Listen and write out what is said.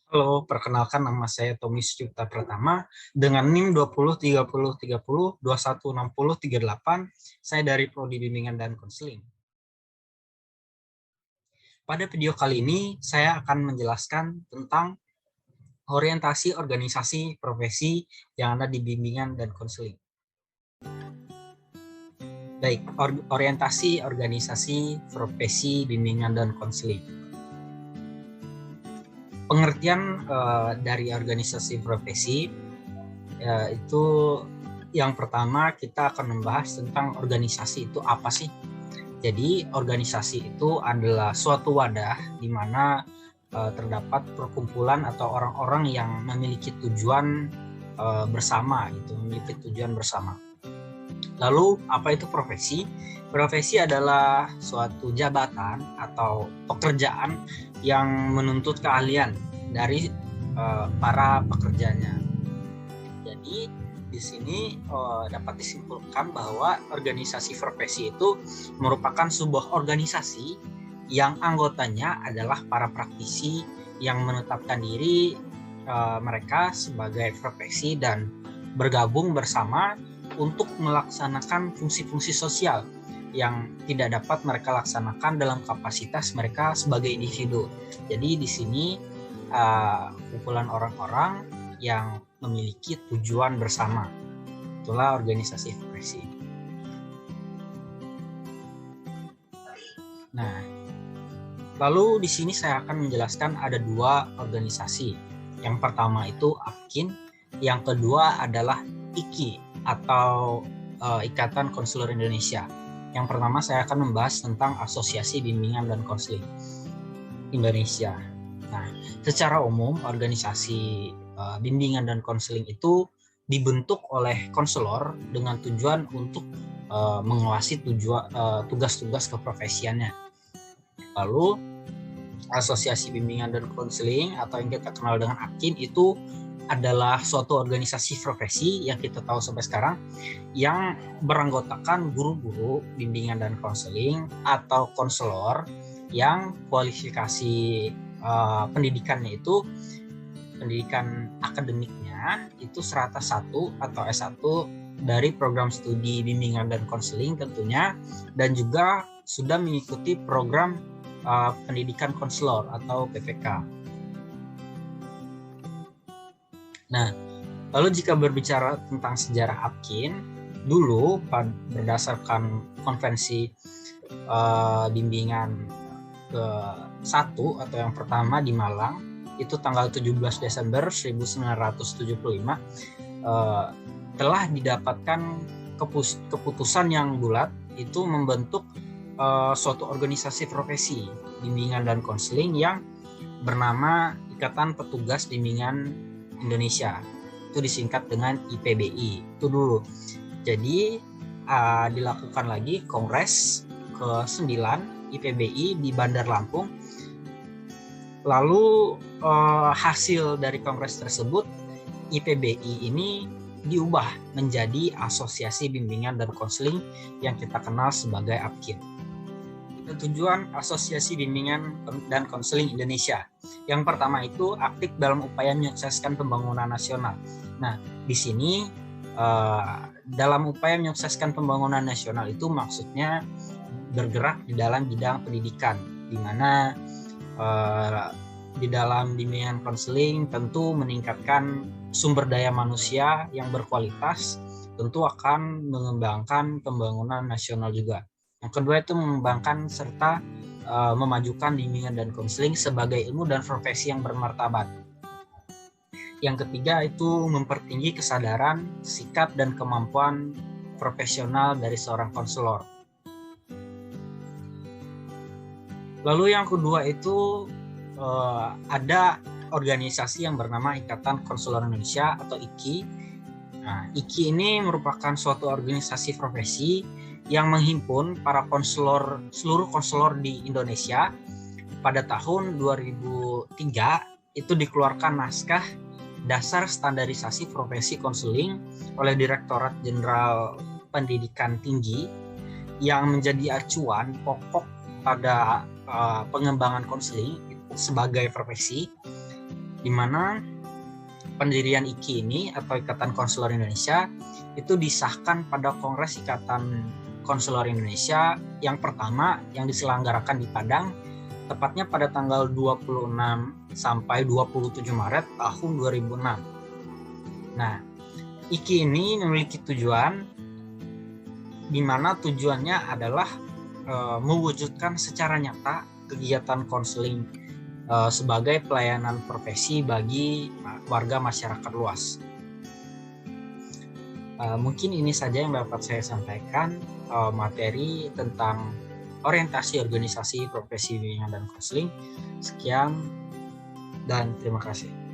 Halo, perkenalkan nama saya Tommy Sucipta Pratama dengan NIM 203030216038. Saya dari Prodi Bimbingan dan Konseling. Pada video kali ini saya akan menjelaskan tentang orientasi organisasi profesi yang ada di bimbingan dan konseling. Baik, orientasi organisasi profesi bimbingan dan konseling. Pengertian dari organisasi profesi itu yang pertama kita akan membahas tentang organisasi itu apa sih. Jadi organisasi itu adalah suatu wadah di mana terdapat perkumpulan atau orang-orang yang memiliki tujuan bersama gitu, memiliki tujuan bersama. Lalu apa itu profesi? Profesi adalah suatu jabatan atau pekerjaan yang menuntut keahlian dari para pekerjanya. Jadi di sini dapat disimpulkan bahwa organisasi profesi itu merupakan sebuah organisasi yang anggotanya adalah para praktisi yang menetapkan diri mereka sebagai profesi dan bergabung bersama untuk melaksanakan fungsi-fungsi sosial yang tidak dapat mereka laksanakan dalam kapasitas mereka sebagai individu. Jadi di sini kumpulan orang-orang yang memiliki tujuan bersama. Itulah organisasi profesi. Nah, lalu di sini saya akan menjelaskan ada dua organisasi. Yang pertama itu APKIN, yang kedua adalah IKI atau Ikatan Konselor Indonesia. Yang pertama saya akan membahas tentang Asosiasi Bimbingan dan Konseling Indonesia. Nah, secara umum organisasi bimbingan dan konseling itu dibentuk oleh konselor dengan tujuan untuk menguasai tugas-tugas keprofesiannya. Lalu Asosiasi Bimbingan dan Konseling atau yang kita kenal dengan APKIN itu adalah suatu organisasi profesi yang kita tahu sampai sekarang yang beranggotakan guru-guru bimbingan dan konseling atau konselor yang kualifikasi pendidikannya itu pendidikan akademiknya itu serata 1 atau S1 dari program studi bimbingan dan konseling tentunya, dan juga sudah mengikuti program pendidikan konselor atau PPK. Nah, lalu jika berbicara tentang sejarah APKIN, dulu berdasarkan konvensi bimbingan ke-1 atau yang pertama di Malang, itu tanggal 17 Desember 1975, telah didapatkan keputusan yang bulat itu membentuk suatu organisasi profesi bimbingan dan konseling yang bernama Ikatan Petugas Bimbingan Indonesia. Itu disingkat dengan IPBI. Itu dulu. Jadi dilakukan lagi Kongres ke-9 IPBI di Bandar Lampung. Lalu hasil dari kongres tersebut, IPBI ini diubah menjadi Asosiasi Bimbingan dan Konseling yang kita kenal sebagai APKIN. Tujuan Asosiasi Bimbingan dan Konseling Indonesia. Yang pertama itu aktif dalam upaya menyukseskan pembangunan nasional. Nah, di sini dalam upaya menyukseskan pembangunan nasional itu maksudnya bergerak di dalam bidang pendidikan, di mana di dalam bimbingan konseling tentu meningkatkan sumber daya manusia yang berkualitas, tentu akan mengembangkan pembangunan nasional juga. Yang kedua itu mengembangkan serta memajukan bimbingan dan konseling sebagai ilmu dan profesi yang bermartabat. Yang ketiga itu mempertinggi kesadaran, sikap, dan kemampuan profesional dari seorang konselor. Lalu yang kedua itu ada organisasi yang bernama Ikatan Konselor Indonesia atau IKI. Nah, IKI ini merupakan suatu organisasi profesi yang menghimpun para konselor, seluruh konselor di Indonesia. Pada tahun 2003 itu dikeluarkan naskah Dasar Standarisasi Profesi Konseling oleh Direktorat Jenderal Pendidikan Tinggi yang menjadi acuan pokok pada pengembangan konseling sebagai profesi. di mana pendirian IKI ini atau Ikatan Konselor Indonesia itu disahkan pada Kongres Ikatan Konselor Indonesia yang pertama yang diselenggarakan di Padang, tepatnya pada tanggal 26 sampai 27 Maret tahun 2006. Nah, IKI ini memiliki tujuan di mana tujuannya adalah mewujudkan secara nyata kegiatan konseling sebagai pelayanan profesi bagi warga masyarakat luas. Mungkin ini saja yang dapat saya sampaikan, materi tentang orientasi organisasi profesi bimbingan dan konseling. Sekian dan terima kasih.